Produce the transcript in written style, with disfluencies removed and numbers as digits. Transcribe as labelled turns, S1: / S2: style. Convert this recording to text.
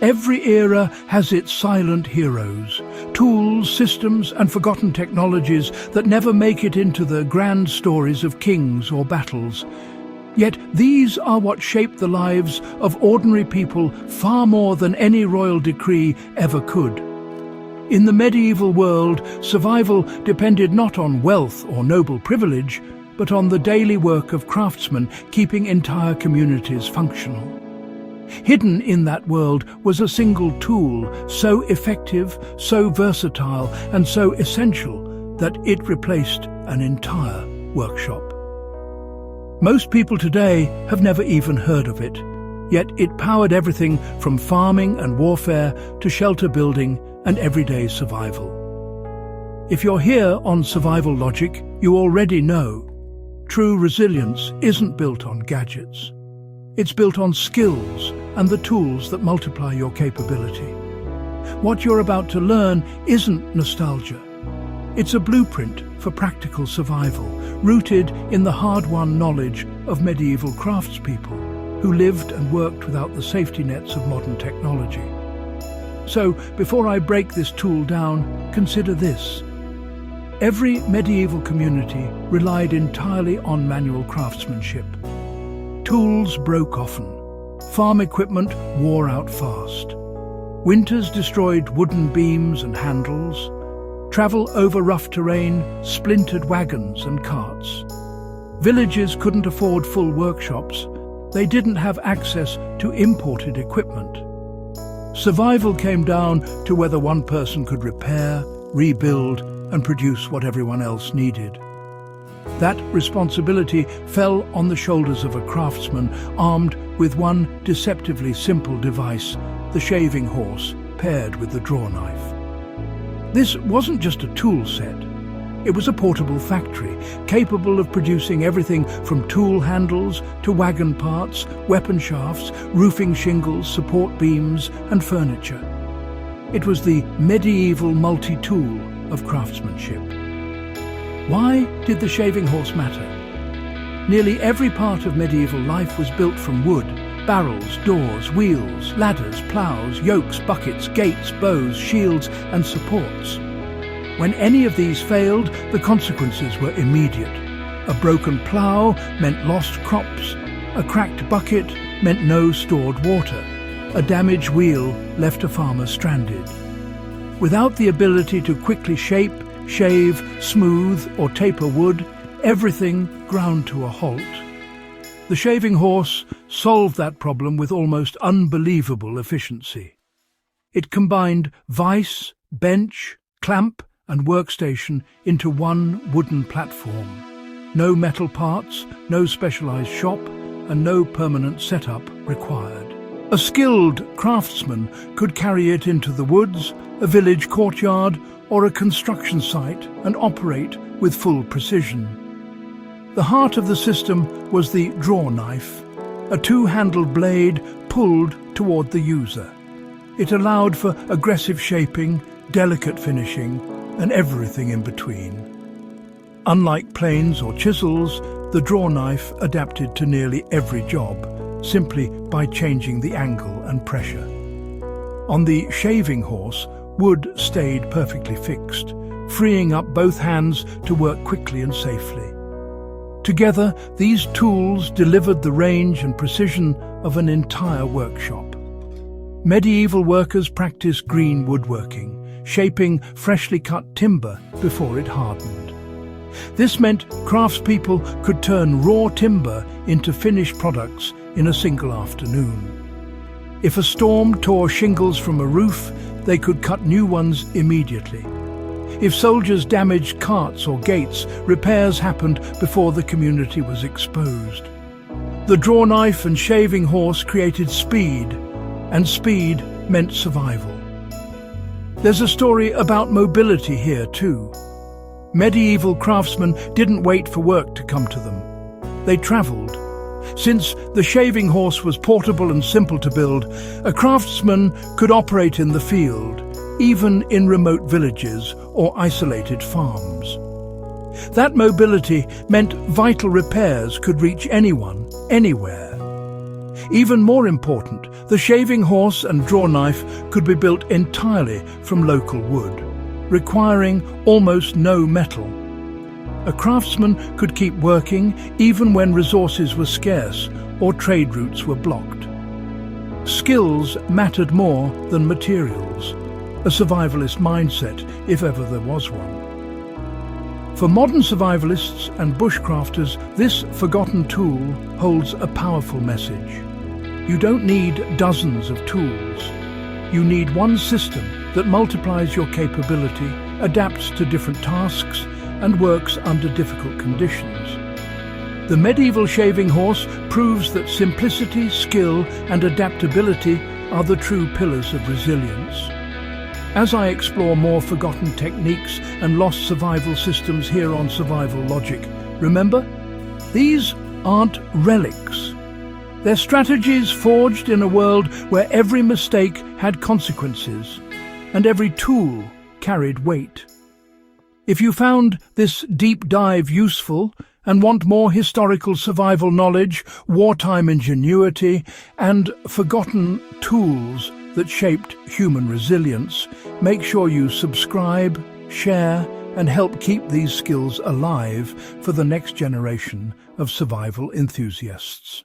S1: Every era has its silent heroes, tools, systems, and forgotten technologies that never make it into the grand stories of kings or battles. Yet these are what shaped the lives of ordinary people far more than any royal decree ever could. In the medieval world, survival depended not on wealth or noble privilege, but on the daily work of craftsmen keeping entire communities functional. Hidden in that world was a single tool, so effective, so versatile, and so essential that it replaced an entire workshop. Most people today have never even heard of it, yet it powered everything from farming and warfare to shelter building and everyday survival. If you're here on survival logic, you already know true resilience isn't built on gadgets. It's built on skills and the tools that multiply your capability. What you're about to learn isn't nostalgia. It's a blueprint for practical survival, rooted in the hard-won knowledge of medieval craftspeople who lived and worked without the safety nets of modern technology. So, before I break this tool down, consider this. Every medieval community relied entirely on manual craftsmanship. Tools broke often. Farm equipment wore out fast. Winters destroyed wooden beams and handles. Travel over rough terrain splintered wagons and carts. Villages couldn't afford full workshops. They didn't have access to imported equipment. Survival came down to whether one person could repair, rebuild, and produce what everyone else needed. That responsibility fell on the shoulders of a craftsman armed with one deceptively simple device, the shaving horse paired with the drawknife. This wasn't just a tool set. It was a portable factory, capable of producing everything from tool handles to wagon parts, weapon shafts, roofing shingles, support beams, and furniture. It was the medieval multi-tool of craftsmanship. Why did the shaving horse matter? Nearly every part of medieval life was built from wood: barrels, doors, wheels, ladders, plows, yokes, buckets, gates, bows, shields, and supports. When any of these failed, the consequences were immediate. A broken plow meant lost crops. A cracked bucket meant no stored water. A damaged wheel left a farmer stranded. Without the ability to quickly shape, shave, smooth, or taper wood, everything ground to a halt. The shaving horse solved that problem with almost unbelievable efficiency. It combined vise, bench, clamp, and workstation into one wooden platform. No metal parts, no specialized shop, and no permanent setup required. A skilled craftsman could carry it into the woods, a village courtyard, or a construction site and operate with full precision. The heart of the system was the drawknife, a two-handled blade pulled toward the user. It allowed for aggressive shaping, delicate finishing, and everything in between. Unlike planes or chisels, the drawknife adapted to nearly every job, simply by changing the angle and pressure. On the shaving horse, wood stayed perfectly fixed, freeing up both hands to work quickly and safely. Together, these tools delivered the range and precision of an entire workshop. Medieval workers practiced green woodworking, shaping freshly cut timber before it hardened. This meant craftspeople could turn raw timber into finished products in a single afternoon. If a storm tore shingles from a roof, they could cut new ones immediately. If soldiers damaged carts or gates, repairs happened before the community was exposed. The drawknife and shaving horse created speed, and speed meant survival. There's a story about mobility here too. Medieval craftsmen didn't wait for work to come to them. They travelled. Since the shaving horse was portable and simple to build, a craftsman could operate in the field, even in remote villages or isolated farms. That mobility meant vital repairs could reach anyone, anywhere. Even more important, the shaving horse and drawknife could be built entirely from local wood, requiring almost no metal. A craftsman could keep working even when resources were scarce or trade routes were blocked. Skills mattered more than materials, a survivalist mindset, if ever there was one. For modern survivalists and bushcrafters, this forgotten tool holds a powerful message. You don't need dozens of tools. You need one system that multiplies your capability, adapts to different tasks, and works under difficult conditions. The medieval shaving horse proves that simplicity, skill, and adaptability are the true pillars of resilience. As I explore more forgotten techniques and lost survival systems here on Survival Logic, remember, these aren't relics. They're strategies forged in a world where every mistake had consequences and every tool carried weight. If you found this deep dive useful and want more historical survival knowledge, wartime ingenuity, and forgotten tools that shaped human resilience, make sure you subscribe, share, and help keep these skills alive for the next generation of survival enthusiasts.